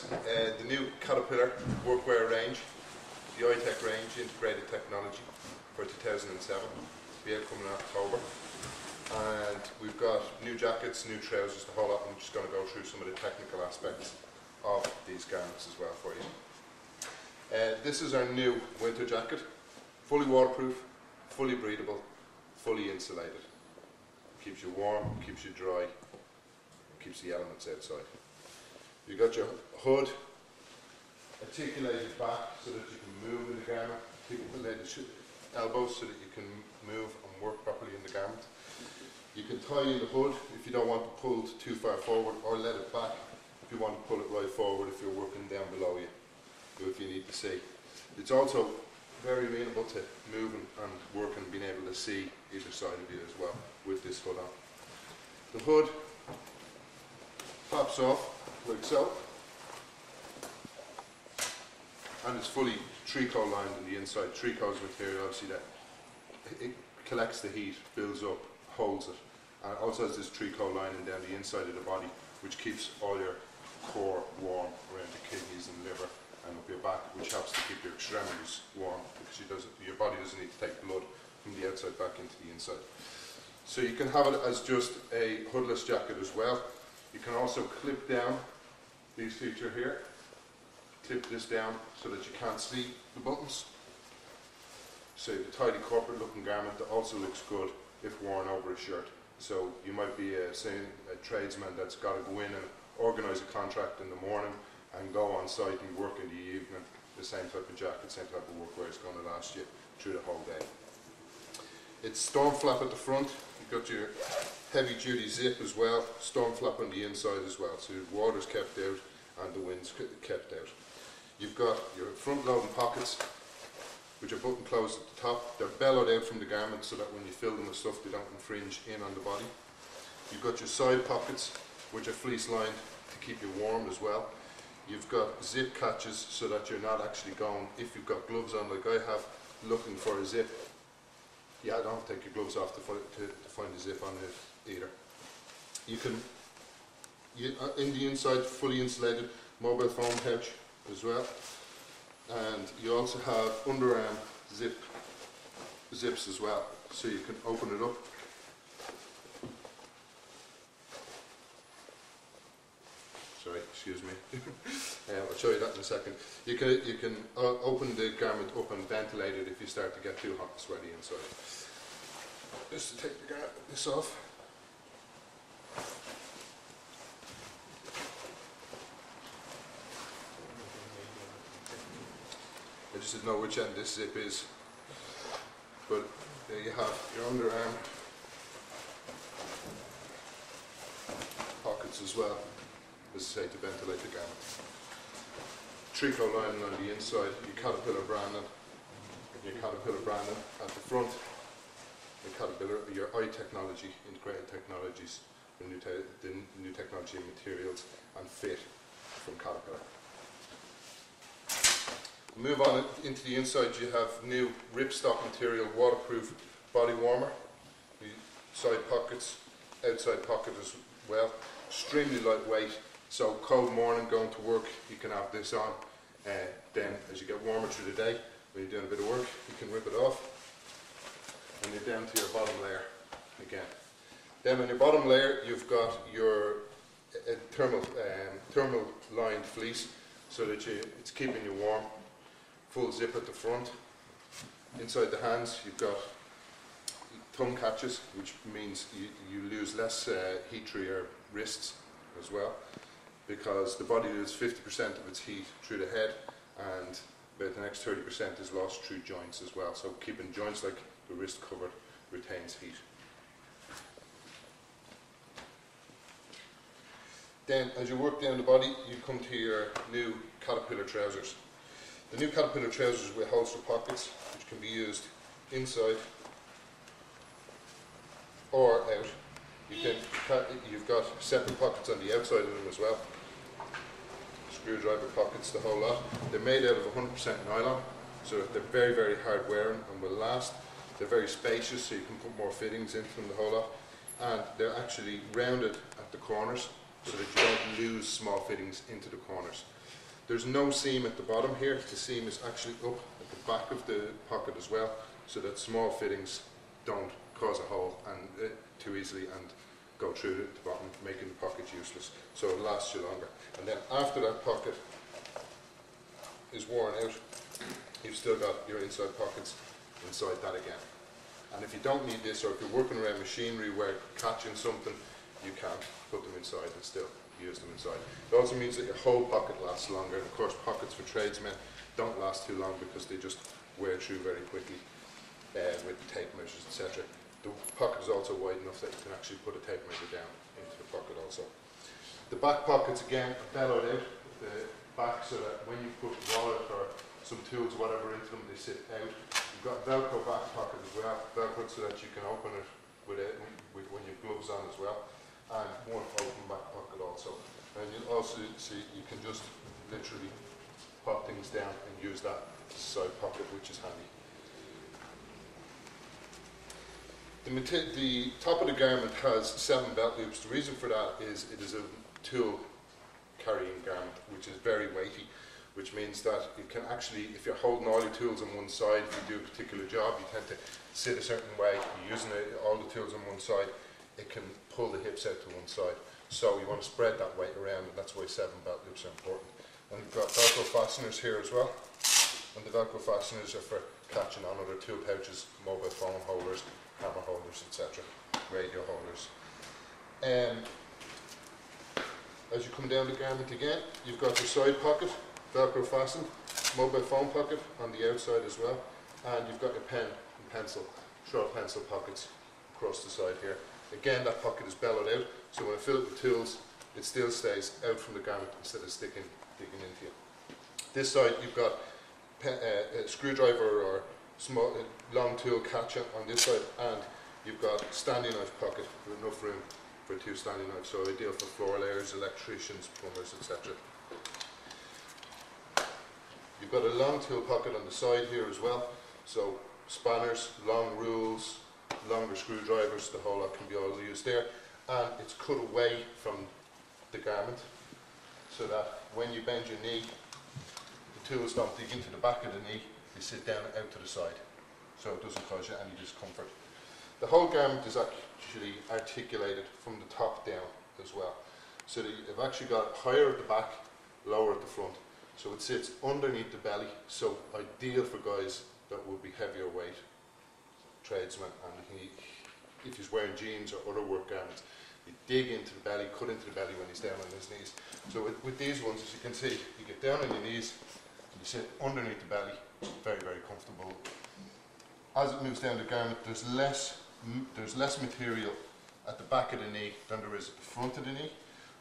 guys, the new Caterpillar Workwear range, the iTech range, integrated technology for 2007. Be out coming in October. And we've got new jackets, new trousers, the whole lot. I'm just going to go through some of the technical aspects of these garments as well for you. This is our new winter jacket, fully waterproof, fully breathable, fully insulated. Keeps you warm, keeps you dry, keeps the elements outside. You've got your hood articulated back so that you can move in the garment, articulated elbows so that you can move and work properly in the garment. You can tie in the hood if you don't want it pulled too far forward, or let it back if you want to pull it right forward if you're working down below you, or if you need to see. It's also very amenable to moving and working, being able to see either side of you as well with this hood on. The hood flaps off like so, and it's fully tricot lined on the inside. Tricot is material obviously that it collects the heat, builds up, holds it, and it also has this tricot lining down the inside of the body which keeps all your core warm around the kidneys and liver and up your back, which helps to keep your extremities warm because your body doesn't need to take blood from the outside back into the inside. So you can have it as just a hoodless jacket as well. You can also clip down these feature here, clip this down so that you can't see the buttons. So you have a tidy corporate looking garment that also looks good if worn over a shirt. So you might be say a tradesman that's got to go in and organise a contract in the morning and go on site and work in the evening. The same type of jacket, same type of workwear is going to last you through the whole day. It's storm flap at the front. You've got your heavy duty zip as well, storm flap on the inside as well, so the water's kept out and the wind's kept out. You've got your front loading pockets which are button closed at the top. They're bellowed out from the garment so that when you fill them with stuff they don't infringe in on the body. You've got your side pockets which are fleece lined to keep you warm as well. You've got zip catches so that you're not actually going, if you've got gloves on like I have, looking for a zip. Yeah, I don't have to take your gloves off to find a zip on it either. You can, in the inside, fully insulated mobile phone pouch as well. And you also have underarm zips as well, so you can open it up. Sorry, excuse me. I'll show you that in a second. You can open the garment up and ventilate it if you start to get too hot and sweaty inside. Just to take this off. I just didn't know which end this zip is, but there you have your underarm pockets as well, as I say, to ventilate the garment. Tricot lining on the inside, your Caterpillar branding, at the front. The Caterpillar, your iTechnology, integrated technologies, the new technology and materials and fit from Caterpillar. Move on into the inside. You have new ripstop material, waterproof body warmer. The side pockets, outside pocket as well. Extremely lightweight. So cold morning going to work, you can have this on. Then as you get warmer through the day, when you're doing a bit of work, you can rip it off. And you're down to your bottom layer again. Then on your bottom layer, you've got your thermal lined fleece, so that it's keeping you warm. Full zip at the front. Inside the hands, you've got thumb catches, which means you lose less heat through your wrists as well, because the body loses 50% of its heat through the head, and about the next 30% is lost through joints as well. So keeping joints like the wrist covered retains heat. Then as you work down the body, you come to your new Caterpillar trousers. The new Caterpillar trousers with holster pockets, which can be used inside or out. You've got separate pockets on the outside of them as well. Screwdriver pockets, the whole lot. They're made out of 100% nylon, so they're very, very hard wearing and will last. They're very spacious, so you can put more fittings into them, the whole lot. And they're actually rounded at the corners, so that you don't lose small fittings into the corners. There's no seam at the bottom here. The seam is actually up at the back of the pocket as well, so that small fittings don't cause a hole and too easily and go through the bottom, making the pocket useless. So it lasts you longer. And then after that pocket is worn out, you've still got your inside pockets inside that again. And if you don't need this, or if you're working around machinery where catching something, you can put them inside and still use them inside. It also means that your whole pocket lasts longer. And of course, pockets for tradesmen don't last too long because they just wear through very quickly with tape measures, etc. The pocket is also wide enough that you can actually put a tape measure down into the pocket also. The back pockets again are bellowed out at the back so that when you put wallet or some tools or whatever into them, they sit out. You've got Velcro back pocket as well, Velcro so that you can open it with when your gloves on as well, and one open back pocket also. And you'll also see you can just literally pop things down and use that side pocket, which is handy. The top of the garment has 7 belt loops. The reason for that is it is a tool carrying garment, which is very weighty, which means that it can actually, if you're holding all your tools on one side, if you do a particular job, you tend to sit a certain way, you're using all the tools on one side, it can pull the hips out to one side. So you want to spread that weight around, and that's why 7 belt loops are important. And we've got Velcro fasteners here as well, and the Velcro fasteners are for catching on other tool pouches, mobile phone holders, camera holders, etc., radio holders. As you come down the garment again, you've got your side pocket, Velcro fastened, mobile phone pocket on the outside as well, and you've got your pen and pencil, short pencil pockets across the side here. Again, that pocket is bellowed out, so when I fill it with tools, it still stays out from the garment instead of digging into you. This side, you've got a screwdriver or small long tool catcher on this side, and you've got standing knife pocket with enough room for 2 standing knives, so ideal for floor layers, electricians, plumbers, etc. You've got a long tool pocket on the side here as well, so spanners, long rules, longer screwdrivers, the whole lot can be all used there, and it's cut away from the garment so that when you bend your knee, the tools don't dig into the back of the knee, they sit down out to the side, so it doesn't cause you any discomfort. The whole garment is actually articulated from the top down as well, so that you've actually got higher at the back, lower at the front, so it sits underneath the belly, so ideal for guys that will be heavier weight tradesmen, and if he's wearing jeans or other work garments, you dig into the belly, cut into the belly when he's down on his knees. So with these ones, as you can see, you get down on your knees and you sit underneath the belly. It's very, very comfortable. As it moves down the garment, there's less material at the back of the knee than there is at the front of the knee,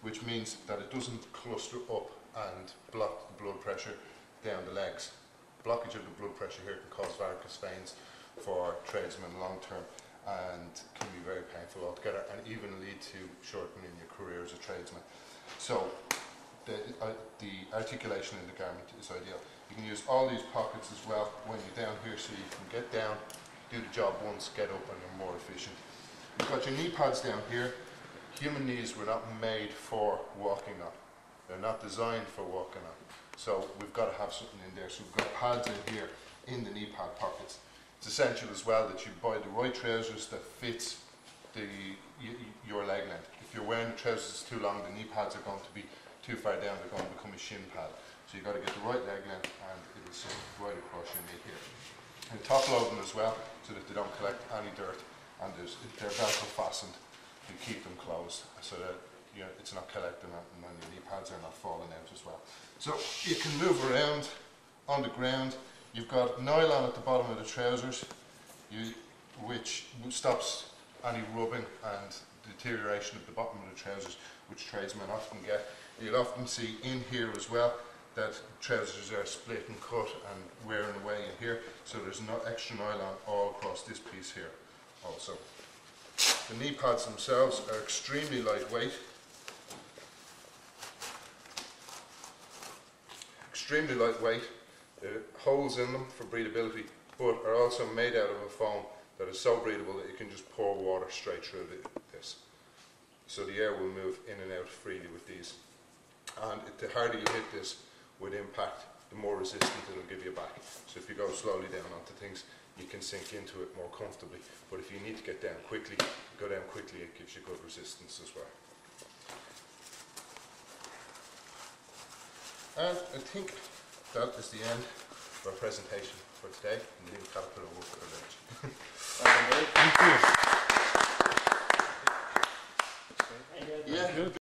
which means that it doesn't cluster up and block the blood pressure down the legs. Blockage of the blood pressure here can cause varicose veins for tradesmen long term, and can be very painful altogether, and even lead to shortening your career as a tradesman. So the articulation in the garment is ideal. You can use all these pockets as well when you're down here, so you can get down, do the job once, get up, and you're more efficient. You've got your knee pads down here. Human knees were not made for walking on. They're not designed for walking on. So we've got to have something in there. So we've got pads in here in the knee pad pockets. It's essential as well that you buy the right trousers that fits your leg length. If you're wearing the trousers too long, the knee pads are going to be too far down, they're going to become a shin pad. So you've got to get the right leg length, and it will sit right across your knee here. And top load them as well, so that they don't collect any dirt, and they're Velcro fastened to keep them closed, so that it's not collecting and your knee pads are not falling out as well. So you can move around on the ground. You've got nylon at the bottom of the trousers, which stops any rubbing and deterioration at the bottom of the trousers, which tradesmen often get. You'll often see in here as well that trousers are split and cut and wearing away in here, so there's no extra nylon all across this piece here also. The knee pads themselves are extremely lightweight. Extremely lightweight. Holes in them for breathability, but are also made out of a foam that is so breathable that you can just pour water straight through this. So the air will move in and out freely with these. And the harder you hit this with impact, the more resistant it'll give you back. So if you go slowly down onto things, you can sink into it more comfortably. But if you need to get down quickly, go down quickly, it gives you good resistance as well. And I think that is the end of our presentation for today in the new Caterpillar